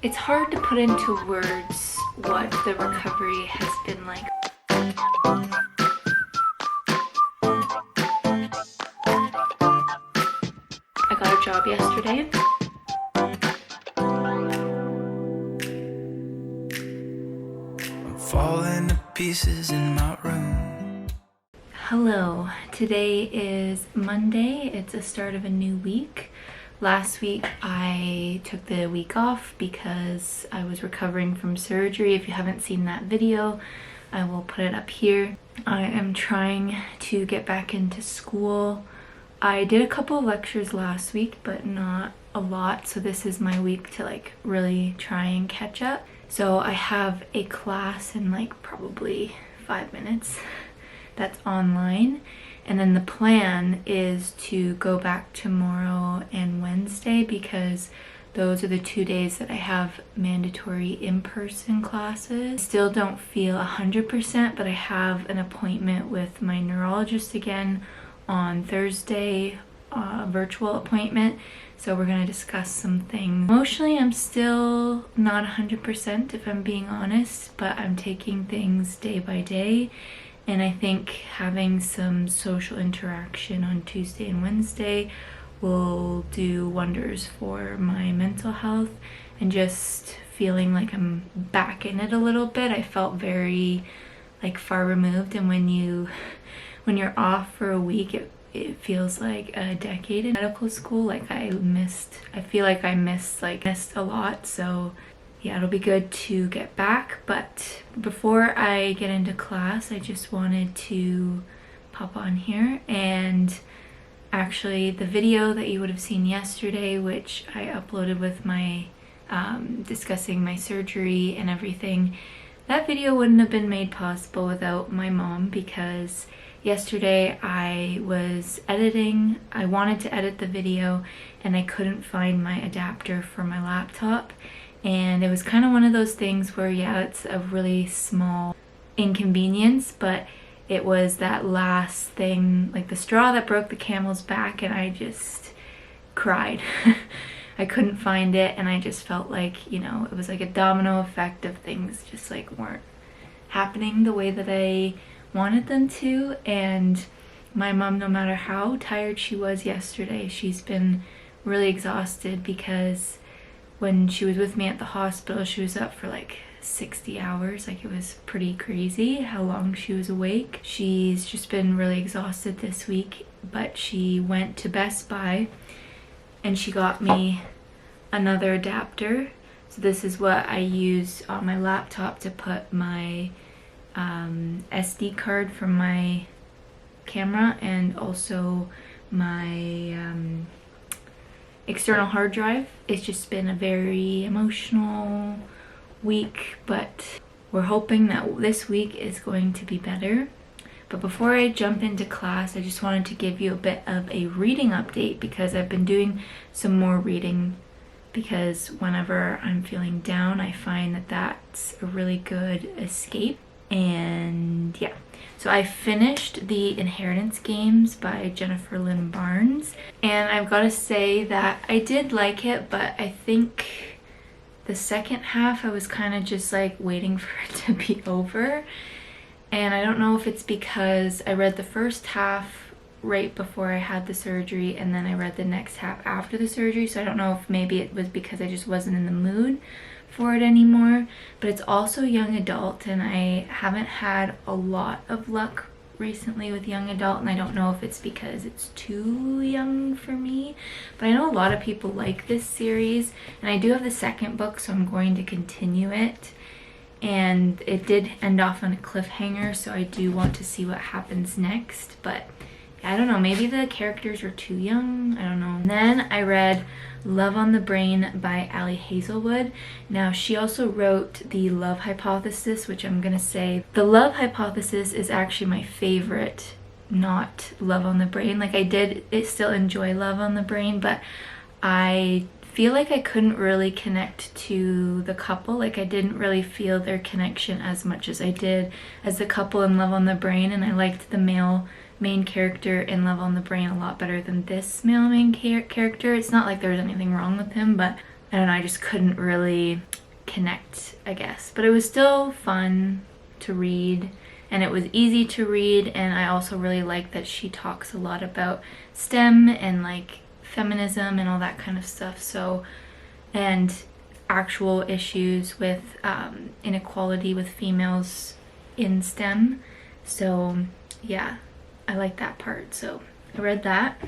It's hard to put into words what the recovery has been like. I got a job yesterday. I'm falling to pieces in my room. Hello, today is Monday. It's the start of a new week. Last week I took the week off because I was recovering from surgery. If you haven't seen that video, I will put it up here. I am trying to get back into school. I did a couple of lectures last week, but not a lot, so this is my week to really try and catch up. So I have a class in probably 5 minutes that's online, and then the plan is to go back tomorrow and Wednesday because those are the 2 days that I have mandatory in-person classes. Still don't feel 100%, but I have an appointment with my neurologist again on Thursday, virtual appointment. So we're gonna discuss some things. Emotionally, I'm still not 100% if I'm being honest, but I'm taking things day by day. And I think having some social interaction on Tuesday and Wednesday will do wonders for my mental health and just feeling like I'm back in it a little bit. I felt very far removed, and when you're off for a week, it feels like a decade in medical school. I feel like I missed a lot. So yeah, it'll be good to get back. But before I get into class, I just wanted to pop on here, and actually the video that you would have seen yesterday, which I uploaded with my discussing my surgery and everything, that video wouldn't have been made possible without my mom, because yesterday I was editing. I wanted to edit the video and I couldn't find my adapter for my laptop. And it was kind of one of those things where, yeah, it's a really small inconvenience, but it was that last thing, the straw that broke the camel's back, and I just cried. I couldn't find it, and I just felt it was like a domino effect of things just weren't happening the way that I wanted them to. And my mom, no matter how tired she was yesterday, she's been really exhausted because when she was with me at the hospital, she was up for 60 hours. It was pretty crazy how long she was awake. She's just been really exhausted this week, but she went to Best Buy and she got me another adapter. So this is what I use on my laptop to put my SD card from my camera and also my external hard drive. It's just been a very emotional week, but we're hoping that this week is going to be better. But before I jump into class, I just wanted to give you a bit of a reading update because I've been doing some more reading, because whenever I'm feeling down, I find that that's a really good escape. And yeah, so I finished The Inheritance Games by Jennifer Lynn Barnes, and I've got to say that I did like it, but I think the second half I was kind of just waiting for it to be over. And I don't know if it's because I read the first half right before I had the surgery and then I read the next half after the surgery, so I don't know if maybe it was because I just wasn't in the mood for it anymore. But it's also young adult, and I haven't had a lot of luck recently with young adult, and I don't know if it's because it's too young for me, but I know a lot of people like this series, and I do have the second book, so I'm going to continue it. And it did end off on a cliffhanger, so I do want to see what happens next, but I don't know, maybe the characters are too young, I don't know. And then I read Love on the Brain by Ali Hazelwood. Now, she also wrote The Love Hypothesis, which I'm gonna say, The Love Hypothesis is actually my favorite, not Love on the Brain. I did still enjoy Love on the Brain, but I feel like I couldn't really connect to the couple. I didn't really feel their connection as much as I did as the couple in Love on the Brain, and I liked the male main character in Love on the Brain a lot better than this male main character. It's not like there was anything wrong with him, but I don't know, I just couldn't really connect, I guess. But it was still fun to read, and it was easy to read, and I also really like that she talks a lot about STEM and like feminism and all that kind of stuff. So, and actual issues with inequality with females in STEM. So yeah, I like that part. So I read that.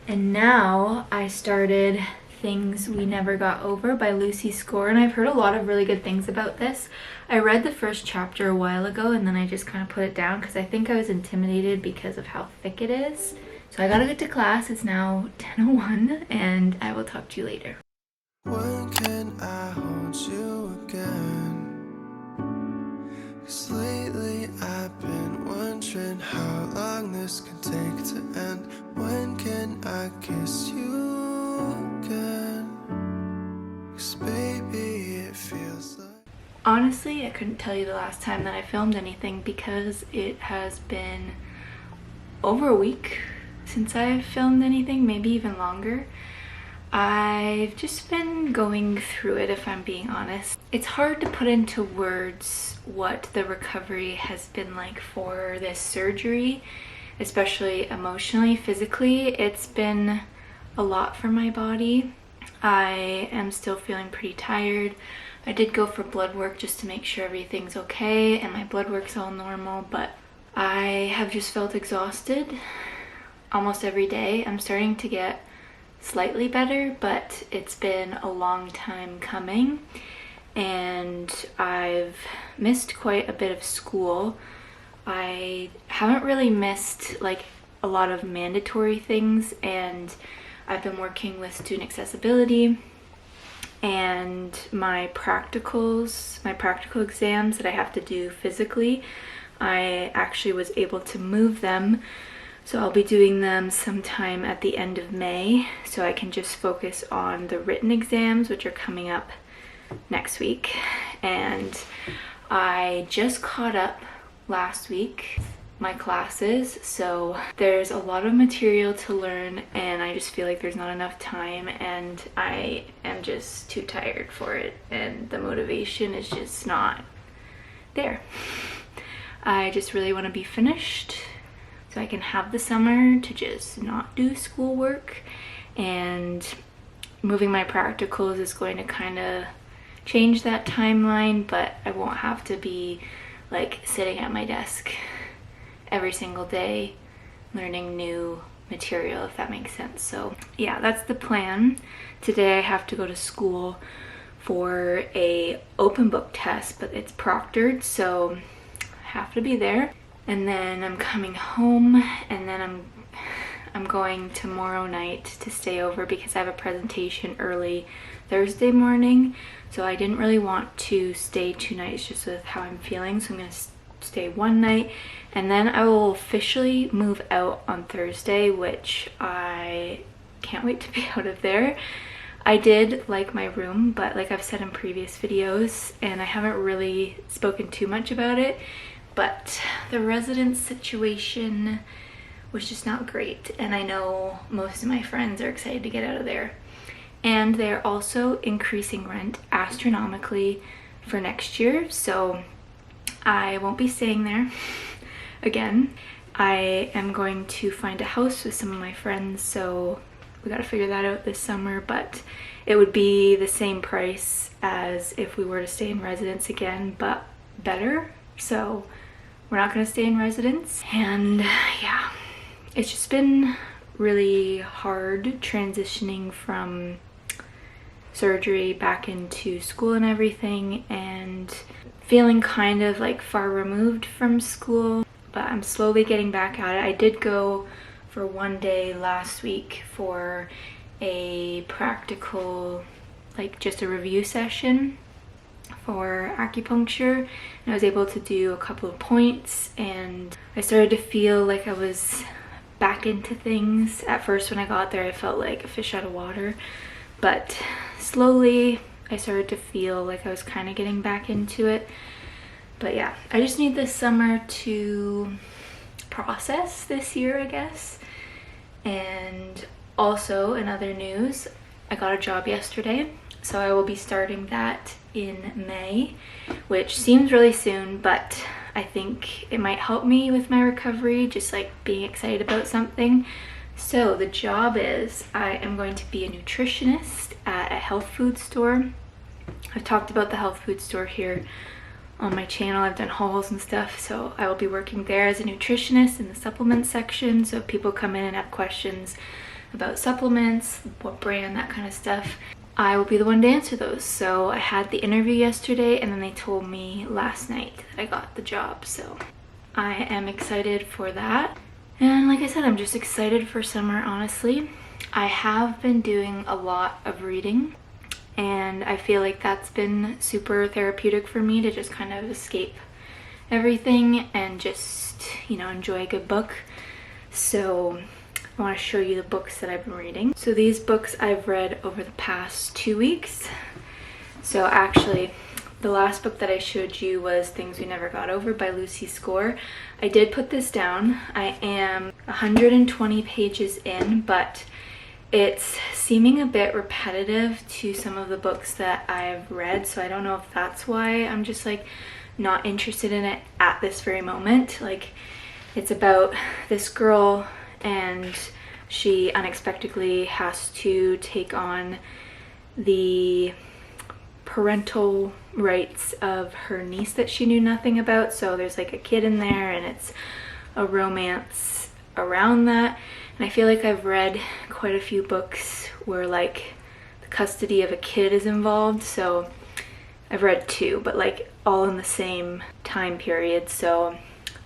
And now I started Things We Never Got Over by Lucy Score, and I've heard a lot of really good things about this. I read the first chapter a while ago and then I just kind of put it down because I think I was intimidated because of how thick it is. So I gotta get to class. It's now 10:01 and I will talk to you later. When can I hold you again? 'Cause lately I've been wondering how long this can take to end. When can I kiss you again? 'Cause baby, it feels like... Honestly, I couldn't tell you the last time that I filmed anything because it has been over a week since I've filmed anything, maybe even longer. I've just been going through it, if I'm being honest. It's hard to put into words what the recovery has been like for this surgery, especially emotionally, physically. It's been a lot for my body. I am still feeling pretty tired. I did go for blood work just to make sure everything's okay and my blood work's all normal, but I have just felt exhausted almost every day. I'm starting to get slightly better, but it's been a long time coming and I've missed quite a bit of school. I haven't really missed like a lot of mandatory things, and I've been working with student accessibility and my practical exams that I have to do physically. I actually was able to move them, so I'll be doing them sometime at the end of May, so I can just focus on the written exams, which are coming up next week. And I just caught up last week my classes, so there's a lot of material to learn and I just feel like there's not enough time and I am just too tired for it and the motivation is just not there. I just really want to be finished so I can have the summer to just not do schoolwork, and moving my practicals is going to kind of change that timeline, but I won't have to be like sitting at my desk every single day learning new material, if that makes sense. So yeah, that's the plan. Today I have to go to school for a open book test, but it's proctored, so I have to be there. And then I'm coming home, and then I'm going tomorrow night to stay over because I have a presentation early Thursday morning, so I didn't really want to stay 2 nights just with how I'm feeling, so I'm gonna stay 1 night, and then I will officially move out on Thursday, which I can't wait to be out of there. I did like my room, but like I've said in previous videos, and I haven't really spoken too much about it, but the residence situation was just not great, and I know most of my friends are excited to get out of there. And they're also increasing rent astronomically for next year, so I won't be staying there again. I am going to find a house with some of my friends, so we gotta figure that out this summer, but it would be the same price as if we were to stay in residence again, but better. So we're not gonna stay in residence. And yeah, it's just been really hard transitioning from surgery back into school and everything, and feeling kind of like far removed from school, but I'm slowly getting back at it. I did go for 1 day last week for a practical, like just a review session for acupuncture, and I was able to do a couple of points, and I started to feel like I was back into things. At first when I got there I felt like a fish out of water, but slowly I started to feel like I was kind of getting back into it. But yeah, I just need this summer to process this year, I guess. And also, in other news, I got a job yesterday. So I will be starting that in May, which seems really soon, but I think it might help me with my recovery, just like being excited about something. So the job is I am going to be a nutritionist at a health food store. I've talked about the health food store here on my channel. I've done hauls and stuff, so I will be working there as a nutritionist in the supplement section. So if people come in and have questions about supplements, what brand, that kind of stuff, I will be the one to answer those. So I had the interview yesterday, and then they told me last night that I got the job, so I am excited for that. And like I said, I'm just excited for summer, honestly. I have been doing a lot of reading, and I feel like that's been super therapeutic for me to just kind of escape everything and just, you know, enjoy a good book. So I want to show you the books that I've been reading. So these books I've read over the past 2 weeks. So actually, the last book that I showed you was Things We Never Got Over by Lucy Score. I did put this down. I am 120 pages in, but it's seeming a bit repetitive to some of the books that I've read, so I don't know if that's why I'm just like not interested in it at this very moment. Like, it's about this girl and she unexpectedly has to take on the parental rights of her niece that she knew nothing about. So there's like a kid in there, and it's a romance around that. And I feel like I've read quite a few books where like the custody of a kid is involved. So I've read 2, but like all in the same time period. So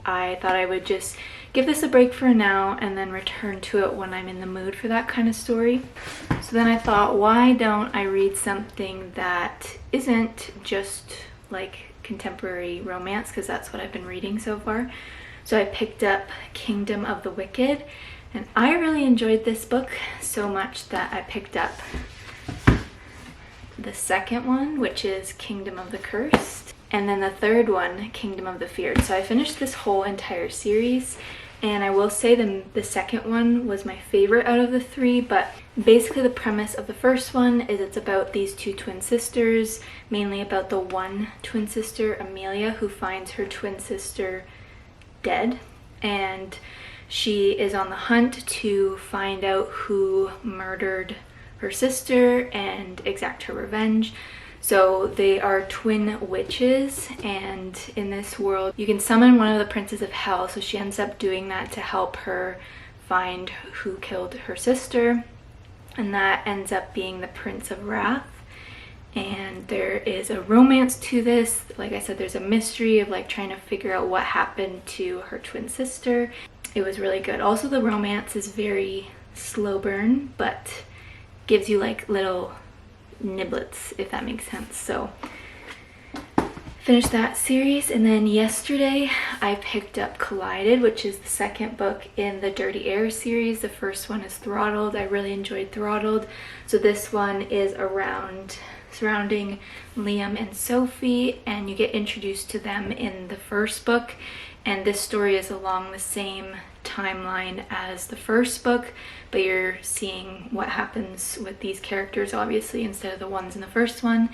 I thought I would just give this a break for now and then return to it when I'm in the mood for that kind of story. So then I thought, why don't I read something that isn't just like contemporary romance, because that's what I've been reading so far. So I picked up Kingdom of the Wicked, and I really enjoyed this book so much that I picked up the second one, which is Kingdom of the Cursed, and then the third one, Kingdom of the Feared. So I finished this whole entire series, and I will say the second one was my favorite out of the 3, but basically the premise of the first one is it's about these 2 twin sisters, mainly about the one twin sister, Amelia, who finds her twin sister dead, and she is on the hunt to find out who murdered her sister and exact her revenge. So they are twin witches, and in this world you can summon one of the princes of hell, so she ends up doing that to help her find who killed her sister, and that ends up being the Prince of Wrath. And there is a romance to this. Like I said, there's a mystery of like trying to figure out what happened to her twin sister. It was really good. Also, the romance is very slow burn, but gives you like little niblets, if that makes sense. So finished that series, and then yesterday I picked up Collided, which is the second book in the Dirty Air series. The first one is Throttled. I really enjoyed Throttled. So this one is surrounding Liam and Sophie, and you get introduced to them in the first book, and this story is along the same timeline as the first book, but you're seeing what happens with these characters obviously instead of the ones in the first one,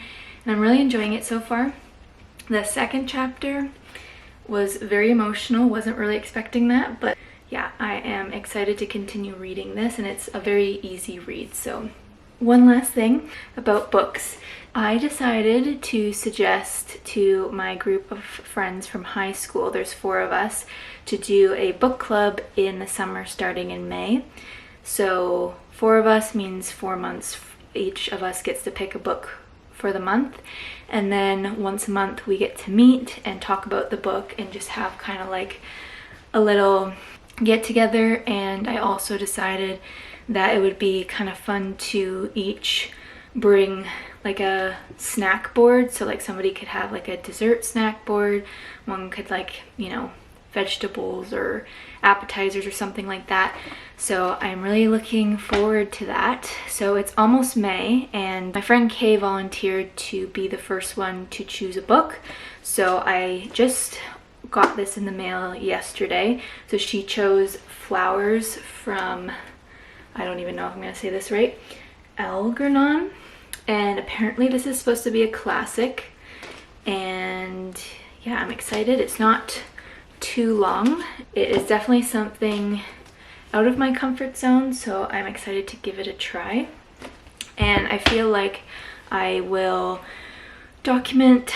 and I'm really enjoying it so far. The second chapter was very emotional, wasn't really expecting that, but yeah, I am excited to continue reading this, and it's a very easy read. So one last thing about books. I decided to suggest to my group of friends from high school, there's 4 of us, to do a book club in the summer starting in May. So 4 of us means 4 months. Each of us gets to pick a book for the month, and then once a month we get to meet and talk about the book and just have kind of like a little get together. And I also decided that it would be kind of fun to each bring like a snack board, so like somebody could have like a dessert snack board, one could like, you know, vegetables or appetizers or something like that. So I'm really looking forward to that. So it's almost May, and my friend Kay volunteered to be the first one to choose a book. So I just got this in the mail yesterday. So she chose Flowers from, I don't even know if I'm gonna say this right, Algernon. and apparently this is supposed to be a classic, and yeah, I'm excited. It's not too long. It is definitely something out of my comfort zone, so I'm excited to give it a try. And I feel like I will document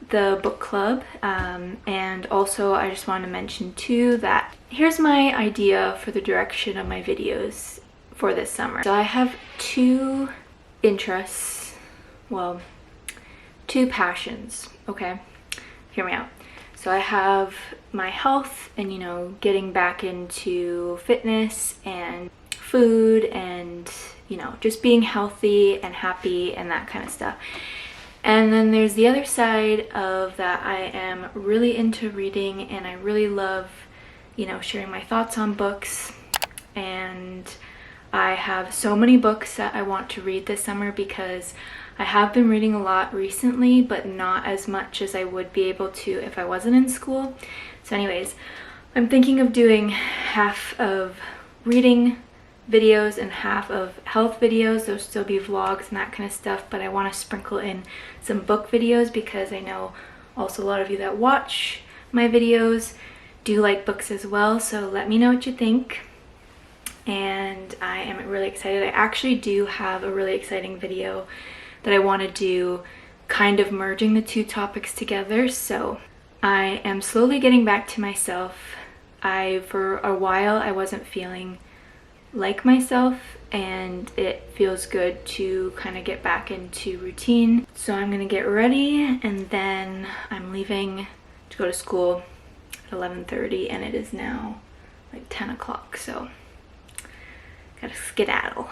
the book club, and also I just want to mention too that here's my idea for the direction of my videos for this summer. So I have two interests, well, two passions, okay? Hear me out. So I have my health and, you know, getting back into fitness and food and, you know, just being healthy and happy and that kind of stuff. And then there's the other side of that. I am really into reading and I really love, you know, sharing my thoughts on books. And I have so many books that I want to read this summer because I have been reading a lot recently, but not as much as I would be able to if I wasn't in school. So anyways, I'm thinking of doing half of reading videos and half of health videos. There'll still be vlogs and that kind of stuff, but I want to sprinkle in some book videos because I know also a lot of you that watch my videos do like books as well. So let me know what you think. And I am really excited. I actually do have a really exciting video that I want to do, kind of merging the two topics together. So I am slowly getting back to myself. For a while I wasn't feeling like myself, and it feels good to kind of get back into routine. So I'm gonna get ready and then I'm leaving to go to school at 11:30 and it is now like 10 o'clock, so gotta skedaddle.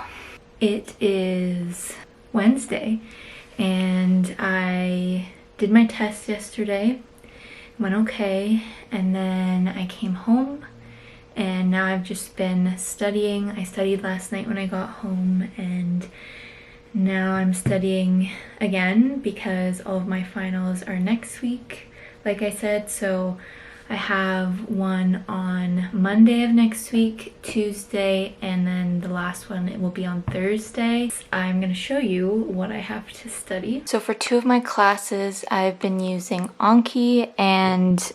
It is Wednesday and I did my test yesterday, went okay, and then I came home and now I've just been studying. I studied last night when I got home, and now I'm studying again because all of my finals are next week, like I said. So I have one on Monday of next week, Tuesday, and then the last one, it will be on Thursday. I'm going to show you what I have to study. So for two of my classes, I've been using Anki and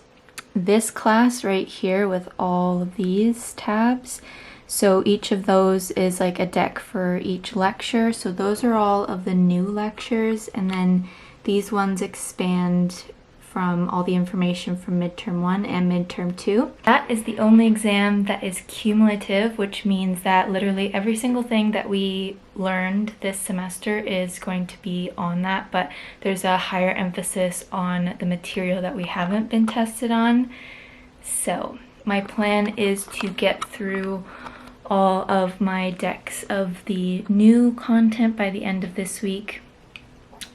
this class right here with all of these tabs. So each of those is like a deck for each lecture. So those are all of the new lectures, and then these ones expand from all the information from midterm 1 and midterm 2. That is the only exam that is cumulative, which means that literally every single thing that we learned this semester is going to be on that, but there's a higher emphasis on the material that we haven't been tested on. So my plan is to get through all of my decks of the new content by the end of this week,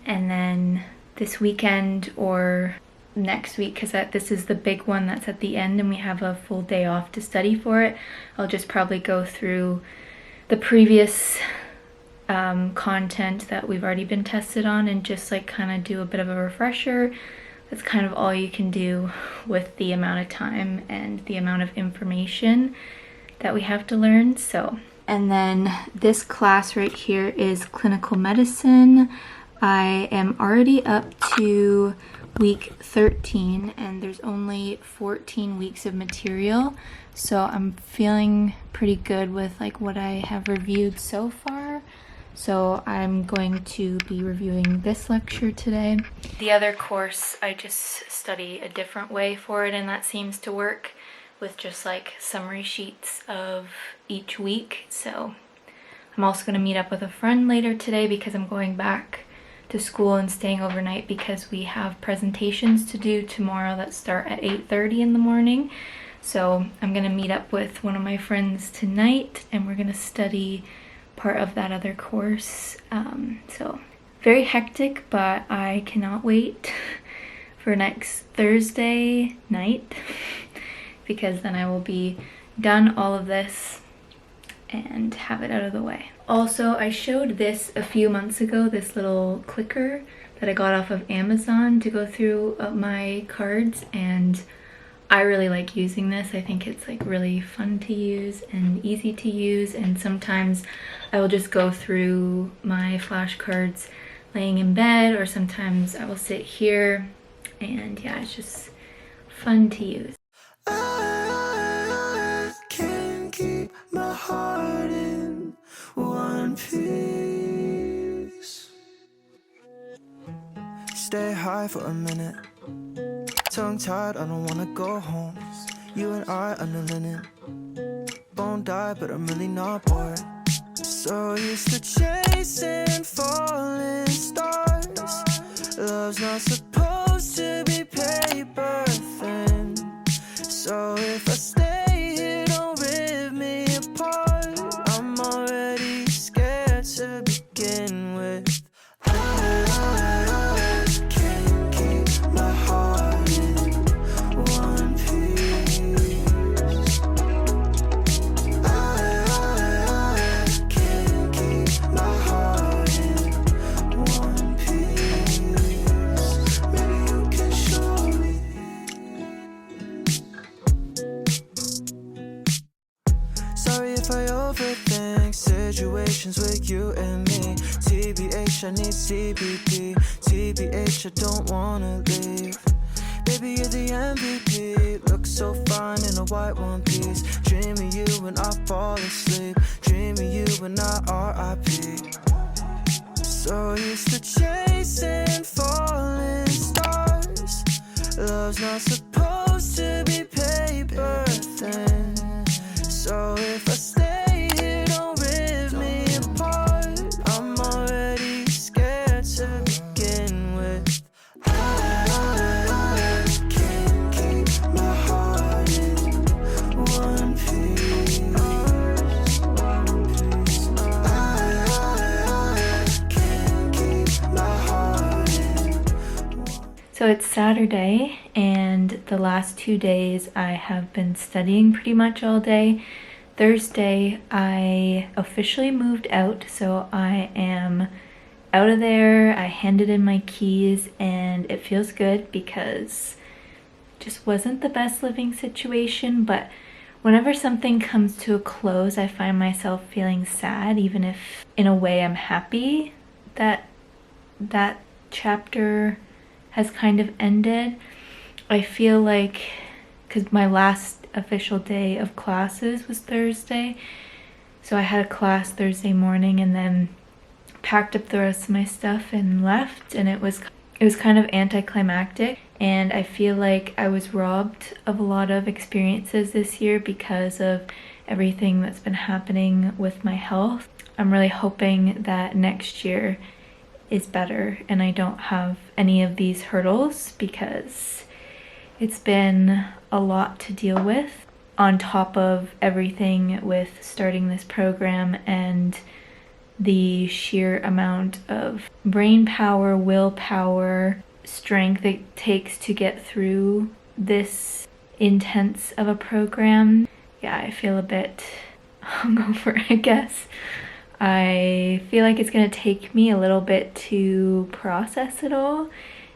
and then this weekend or next week, because this is the big one that's at the end and we have a full day off to study for it, I'll just probably go through the previous content that we've already been tested on and just like kind of do a bit of a refresher. That's kind of all you can do with the amount of time and the amount of information that we have to learn. So, and then this class right here is clinical medicine. I am already up to week 13 and there's only 14 weeks of material, so I'm feeling pretty good with like what I have reviewed so far. So I'm going to be reviewing this lecture today. The other course, I just study a different way for it, and that seems to work with just like summary sheets of each week. So I'm also going to meet up with a friend later today because I'm going back to school and staying overnight because we have presentations to do tomorrow that start at 8:30 in the morning. So I'm going to meet up with one of my friends tonight and we're going to study part of that other course. So very hectic, but I cannot wait for next Thursday night because then I will be done all of this and have it out of the way. Also, I showed this a few months ago, this little clicker that I got off of Amazon to go through my cards, and I really like using this. I think it's like really fun to use and easy to use, and sometimes I will just go through my flashcards laying in bed, or sometimes I will sit here, and yeah, it's just fun to use. I can't keep my heart in one piece. Stay high for a minute. Tongue tied, I don't wanna go home. You and I under linen. Won't die, but I'm really not bored. So used to chasing falling stars. Love's not supposed to be paper thin. So if I stay here, don't rip me apart. I'm already scared to begin with. I can't keep my heart in one piece. I can't keep my heart in one piece. Maybe you can show me. Sorry if I overthink situations with you and me. TBH, I need CBD. TBH, I don't wanna leave. Baby, you're the MVP. Look so fine in a white one piece. Dream of you when I fall asleep. Dream of you when I RIP. So used to chasing falling stars. Love's not supposed to be paper thin. So if I stay here, don't rip me apart. I'm already scared to begin with. I can't keep my heart in one piece. I can't keep my heart in one. So it's Saturday, and the last 2 days I have been studying pretty much all day. Thursday I officially moved out, so I am out of there. I handed in my keys, and it feels good because it just wasn't the best living situation, but whenever something comes to a close, I find myself feeling sad, even if in a way I'm happy that that chapter has kind of ended. I feel like, because my last official day of classes was Thursday, so I had a class Thursday morning and then packed up the rest of my stuff and left, and it was kind of anticlimactic, and I feel like I was robbed of a lot of experiences this year because of everything that's been happening with my health. I'm really hoping that next year is better and I don't have any of these hurdles, because it's been a lot to deal with on top of everything with starting this program and the sheer amount of brain power, willpower, strength it takes to get through this intense of a program. Yeah, I feel a bit hungover, I guess. I feel like it's gonna take me a little bit to process it all,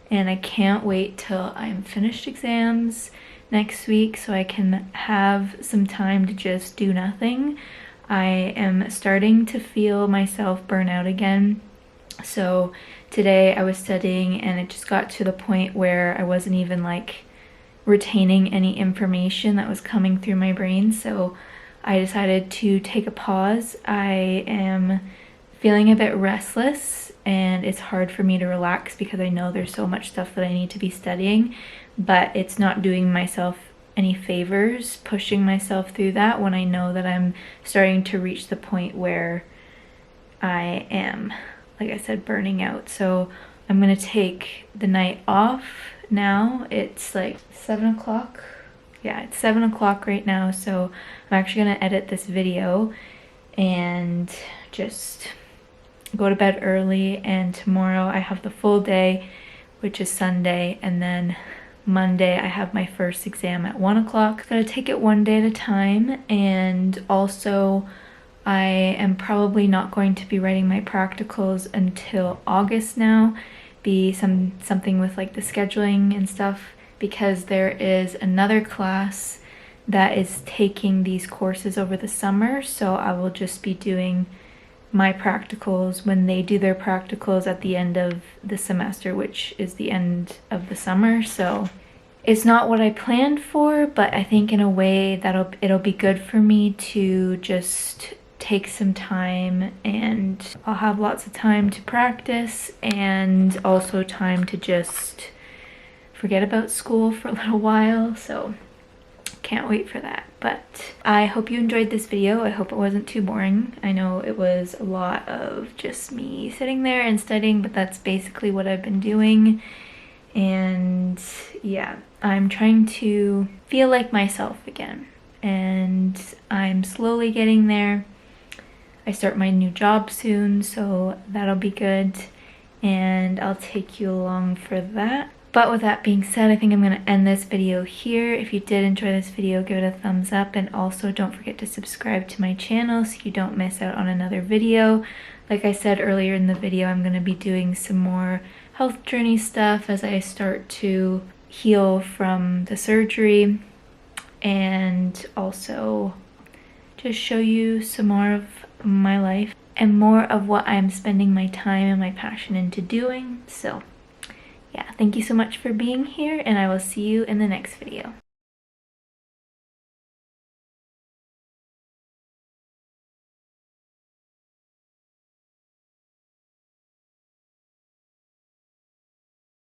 and I can't wait till I'm finished exams next week so I can have some time to just do nothing. I am starting to feel myself burn out again. So today I was studying and it just got to the point where I wasn't even like retaining any information that was coming through my brain. So I decided to take a pause. I am feeling a bit restless and it's hard for me to relax because I know there's so much stuff that I need to be studying, but it's not doing myself any favors pushing myself through that when I know that I'm starting to reach the point where I am, like I said, burning out. So I'm gonna take the night off now. It's like 7 o'clock. Yeah, it's 7 o'clock right now, so I'm actually gonna edit this video and just go to bed early, and tomorrow I have the full day, which is Sunday, and then Monday I have my first exam at 1 o'clock. I'm gonna take it one day at a time, and also I am probably not going to be writing my practicals until August now, be something with like the scheduling and stuff, because there is another class that is taking these courses over the summer, so I will just be doing my practicals when they do their practicals at the end of the semester, which is the end of the summer. So it's not what I planned for, but I think in a way that it'll be good for me to just take some time, and I'll have lots of time to practice and also time to just forget about school for a little while. So can't wait for that. But I hope you enjoyed this video. I hope it wasn't too boring. I know it was a lot of just me sitting there and studying, but that's basically what I've been doing. And yeah, I'm trying to feel like myself again, and I'm slowly getting there. I start my new job soon, so that'll be good, and I'll take you along for that. But with that being said, I think I'm going to end this video here. If you did enjoy this video, give it a thumbs up, and also don't forget to subscribe to my channel so you don't miss out on another video. Like I said earlier in the video, I'm going to be doing some more health journey stuff as I start to heal from the surgery, and also just show you some more of my life and more of what I'm spending my time and my passion into doing. So yeah, thank you so much for being here, and I will see you in the next video.